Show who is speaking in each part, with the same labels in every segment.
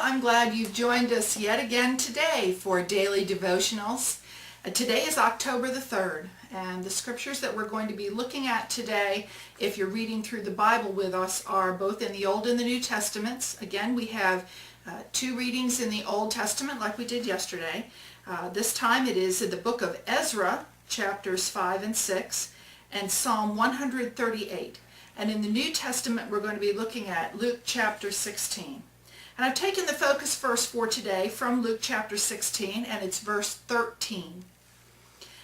Speaker 1: I'm glad you've joined us yet again today for Daily Devotionals. Today is October the 3rd, and the scriptures that we're going to be looking at today, if you're reading through the Bible with us, are both in the Old and the New Testaments. Again, we have two readings in the Old Testament like we did yesterday. This time it is in the book of Ezra, chapters 5 and 6, and Psalm 138. And in the New Testament, we're going to be looking at Luke chapter 16. And I've taken the focus verse for today from Luke chapter 16, and it's verse 13.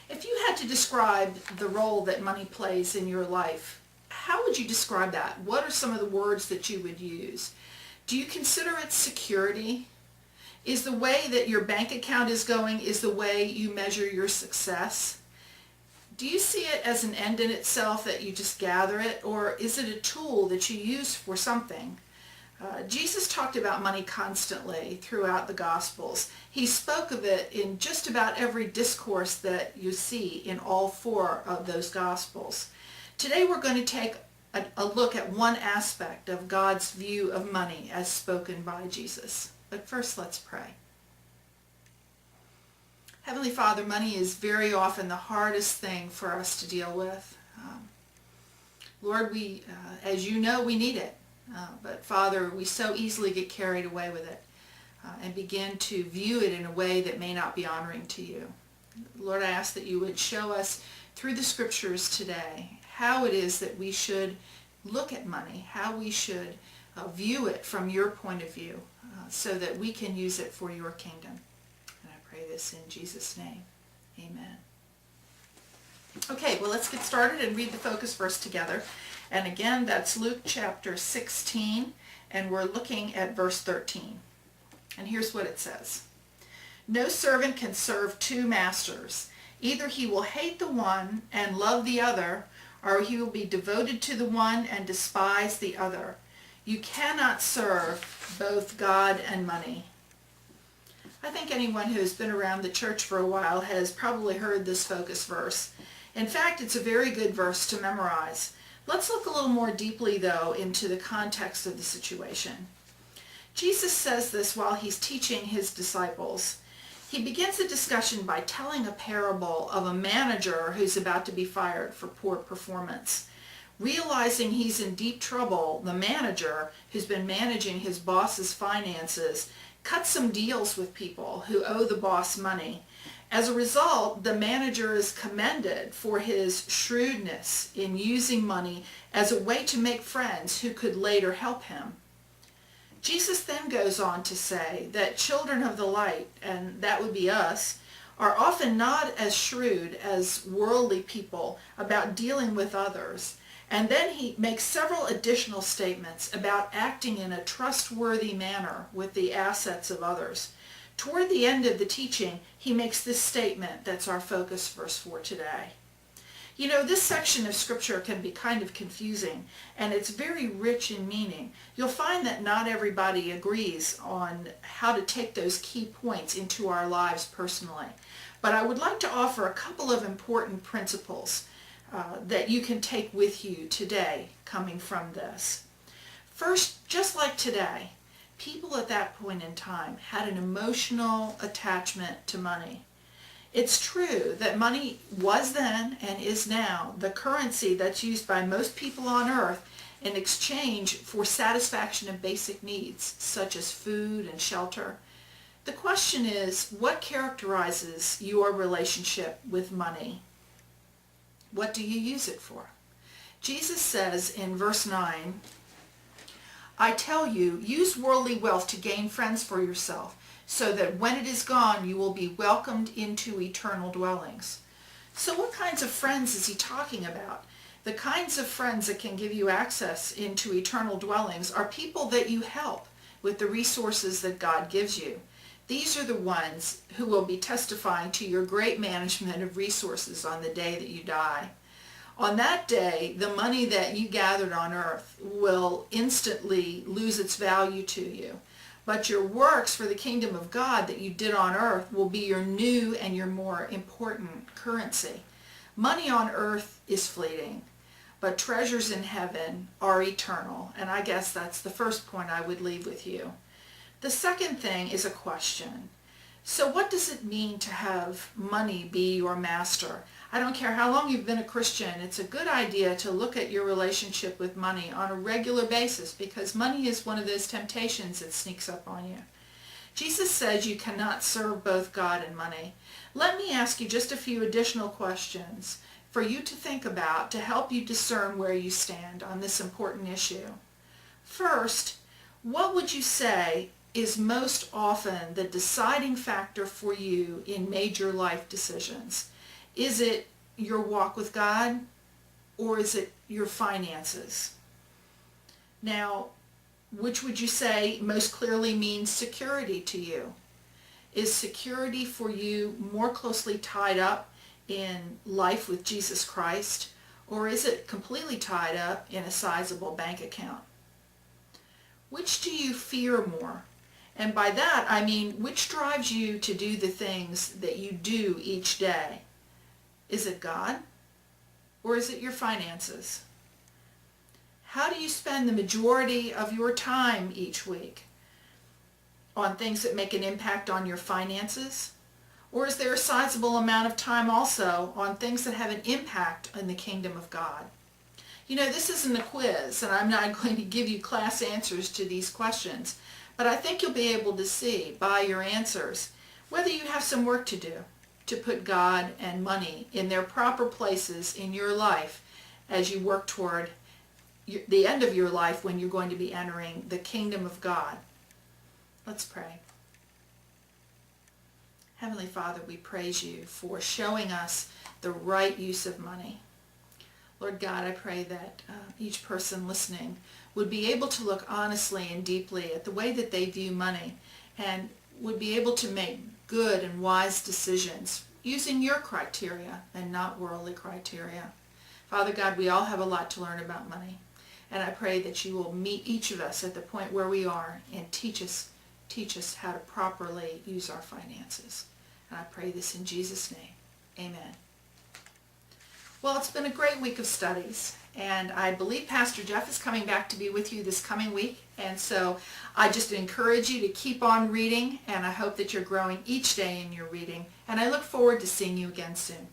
Speaker 1: If you had to describe the role that money plays in your life, how would you describe that? What are some of the words that you would use? Do you consider it security? Is the way that your bank account is going is the way you measure your success? Do you see it as an end in itself that you just gather it, or is it a tool that you use for something? Jesus talked about money constantly throughout the Gospels. He spoke of it in just about every discourse that you see in all four of those Gospels. Today we're going to take a look at one aspect of God's view of money as spoken by Jesus. But first, let's pray. Heavenly Father, money is very often the hardest thing for us to deal with. Lord, we, as you know, we need it. But Father, we so easily get carried away with it and begin to view it in a way that may not be honoring to you. Lord, I ask that you would show us through the scriptures today how it is that we should look at money, how we should view it from your point of view so that we can use it for your kingdom. And I pray this in Jesus' name. Amen. Okay, well, let's get started and read the focus verse together. And again, that's Luke chapter 16, and we're looking at verse 13. And here's what it says. No servant can serve two masters. Either he will hate the one and love the other, or he will be devoted to the one and despise the other. You cannot serve both God and money. I think anyone who has been around the church for a while has probably heard this focus verse. In fact, it's a very good verse to memorize. Let's look a little more deeply, though, into the context of the situation. Jesus says this while he's teaching his disciples. He begins the discussion by telling a parable of a manager who's about to be fired for poor performance. Realizing he's in deep trouble, the manager, who's been managing his boss's finances, cuts some deals with people who owe the boss money. As a result, the manager is commended for his shrewdness in using money as a way to make friends who could later help him. Jesus then goes on to say that children of the light, and that would be us, are often not as shrewd as worldly people about dealing with others. And then he makes several additional statements about acting in a trustworthy manner with the assets of others. Toward the end of the teaching, he makes this statement that's our focus verse for today. You know, this section of scripture can be kind of confusing, and it's very rich in meaning. You'll find that not everybody agrees on how to take those key points into our lives personally. But I would like to offer a couple of important principles that you can take with you today coming from this. First, just like today, people at that point in time had an emotional attachment to money. It's true that money was then and is now the currency that's used by most people on earth in exchange for satisfaction of basic needs, such as food and shelter. The question is, what characterizes your relationship with money? What do you use it for? Jesus says in verse 9, I tell you, use worldly wealth to gain friends for yourself, so that when it is gone, you will be welcomed into eternal dwellings. So what kinds of friends is he talking about? The kinds of friends that can give you access into eternal dwellings are people that you help with the resources that God gives you. These are the ones who will be testifying to your great management of resources on the day that you die. On that day, the money that you gathered on earth will instantly lose its value to you. But your works for the kingdom of God that you did on earth will be your new and your more important currency. Money on earth is fleeting, but treasures in heaven are eternal. And I guess that's the first point I would leave with you. The second thing is a question. So what does it mean to have money be your master? I don't care how long you've been a Christian, it's a good idea to look at your relationship with money on a regular basis, because money is one of those temptations that sneaks up on you. Jesus says you cannot serve both God and money. Let me ask you just a few additional questions for you to think about to help you discern where you stand on this important issue. First, what would you say is most often the deciding factor for you in major life decisions? Is it your walk with God, or is it your finances? Now, which would you say most clearly means security to you? Is security for you more closely tied up in life with Jesus Christ, or is it completely tied up in a sizable bank account? Which do you fear more? And by that, I mean, which drives you to do the things that you do each day? Is it God, or is it your finances? How do you spend the majority of your time each week? On things that make an impact on your finances? Or is there a sizable amount of time also on things that have an impact in the kingdom of God? You know, this isn't a quiz, and I'm not going to give you class answers to these questions, but I think you'll be able to see by your answers whether you have some work to do to put God and money in their proper places in your life as you work toward the end of your life when you're going to be entering the kingdom of God. Let's pray. Heavenly Father, we praise you for showing us the right use of money. Lord God, I pray that each person listening would be able to look honestly and deeply at the way that they view money, and would be able to make good and wise decisions using your criteria and not worldly criteria. Father God, we all have a lot to learn about money, and I pray that you will meet each of us at the point where we are and teach us how to properly use our finances. And I pray this in Jesus' name. Amen. Well, it's been a great week of studies, and I believe Pastor Jeff is coming back to be with you this coming week, and so I just encourage you to keep on reading, and I hope that you're growing each day in your reading, and I look forward to seeing you again soon.